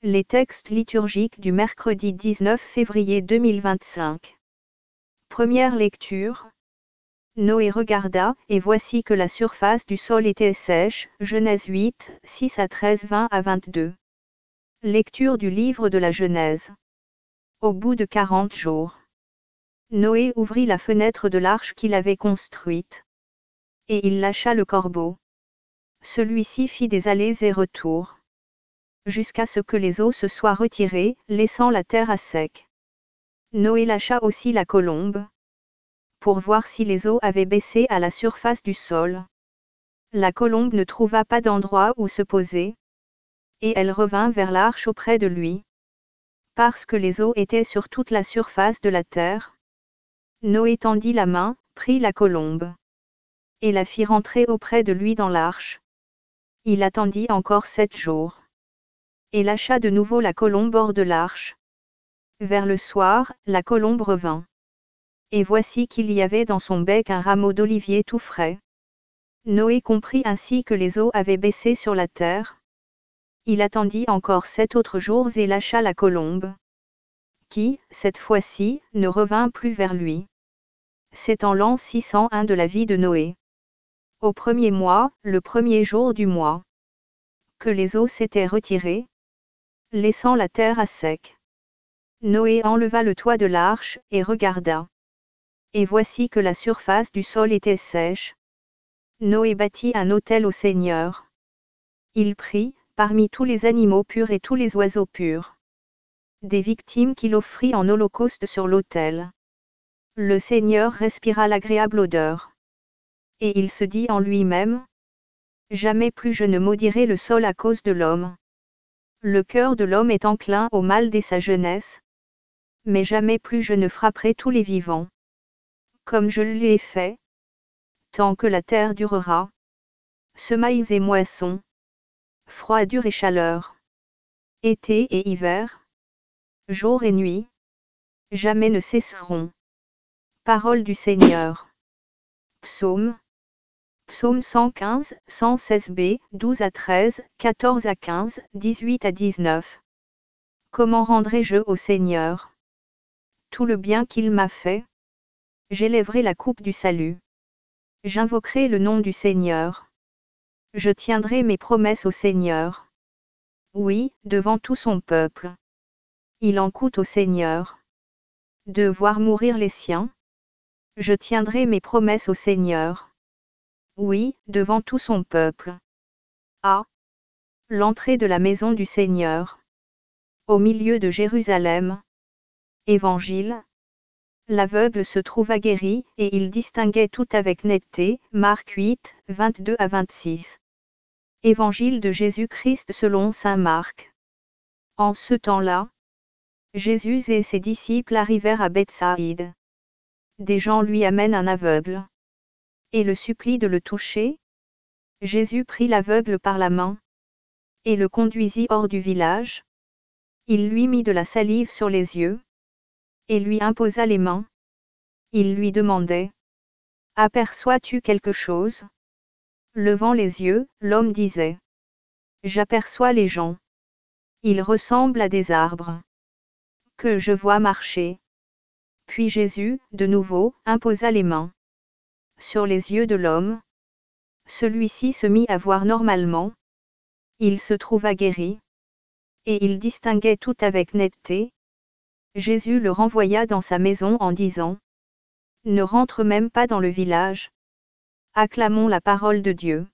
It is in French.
Les textes liturgiques du mercredi 19 février 2025. Première lecture. Noé regarda, et voici que la surface du sol était sèche. Genèse 8, 6 à 13, 20 à 22. Lecture du livre de la Genèse. Au bout de 40 jours, Noé ouvrit la fenêtre de l'arche qu'il avait construite. Et il lâcha le corbeau. Celui-ci fit des allers et retours, jusqu'à ce que les eaux se soient retirées, laissant la terre à sec. Noé lâcha aussi la colombe, pour voir si les eaux avaient baissé à la surface du sol. La colombe ne trouva pas d'endroit où se poser, et elle revint vers l'arche auprès de lui. Parce que les eaux étaient sur toute la surface de la terre, Noé tendit la main, prit la colombe, et la fit rentrer auprès de lui dans l'arche. Il attendit encore 7 jours, et lâcha de nouveau la colombe hors de l'arche. Vers le soir, la colombe revint. Et voici qu'il y avait dans son bec un rameau d'olivier tout frais. Noé comprit ainsi que les eaux avaient baissé sur la terre. Il attendit encore 7 autres jours et lâcha la colombe, qui, cette fois-ci, ne revint plus vers lui. C'est en l'an 601 de la vie de Noé, au premier mois, le premier jour du mois, que les eaux s'étaient retirées, laissant la terre à sec. Noé enleva le toit de l'arche, et regarda. Et voici que la surface du sol était sèche. Noé bâtit un autel au Seigneur. Il prit, parmi tous les animaux purs et tous les oiseaux purs, des victimes qu'il offrit en holocauste sur l'autel. Le Seigneur respira l'agréable odeur. Et il se dit en lui-même: jamais plus je ne maudirai le sol à cause de l'homme. Le cœur de l'homme est enclin au mal dès sa jeunesse. Mais jamais plus je ne frapperai tous les vivants, comme je l'ai fait, tant que la terre durera. Semailles et moissons, froidure et chaleur, été et hiver, jour et nuit, jamais ne cesseront. Parole du Seigneur. Psaume 115, 116b, 12 à 13, 14 à 15, 18 à 19. Comment rendrai-je au Seigneur tout le bien qu'il m'a fait? J'élèverai la coupe du salut. J'invoquerai le nom du Seigneur. Je tiendrai mes promesses au Seigneur. Oui, devant tout son peuple. Il en coûte au Seigneur de voir mourir les siens. Je tiendrai mes promesses au Seigneur. Oui, devant tout son peuple. À l'entrée de la maison du Seigneur, au milieu de Jérusalem. Évangile. L'aveugle se trouva guéri, et il distinguait tout avec netteté. Marc 8, 22 à 26. Évangile de Jésus-Christ selon saint Marc. En ce temps-là, Jésus et ses disciples arrivèrent à Bethsaïde. Des gens lui amènent un aveugle, et le supplient de le toucher. Jésus prit l'aveugle par la main, et le conduisit hors du village. Il lui mit de la salive sur les yeux, et lui imposa les mains. Il lui demandait: aperçois-tu quelque chose? Levant les yeux, l'homme disait: j'aperçois les gens. Ils ressemblent à des arbres que je vois marcher. Puis Jésus, de nouveau, imposa les mains sur les yeux de l'homme. Celui-ci se mit à voir normalement. Il se trouva guéri, et il distinguait tout avec netteté. Jésus le renvoya dans sa maison en disant: ne rentre même pas dans le village. Acclamons la parole de Dieu.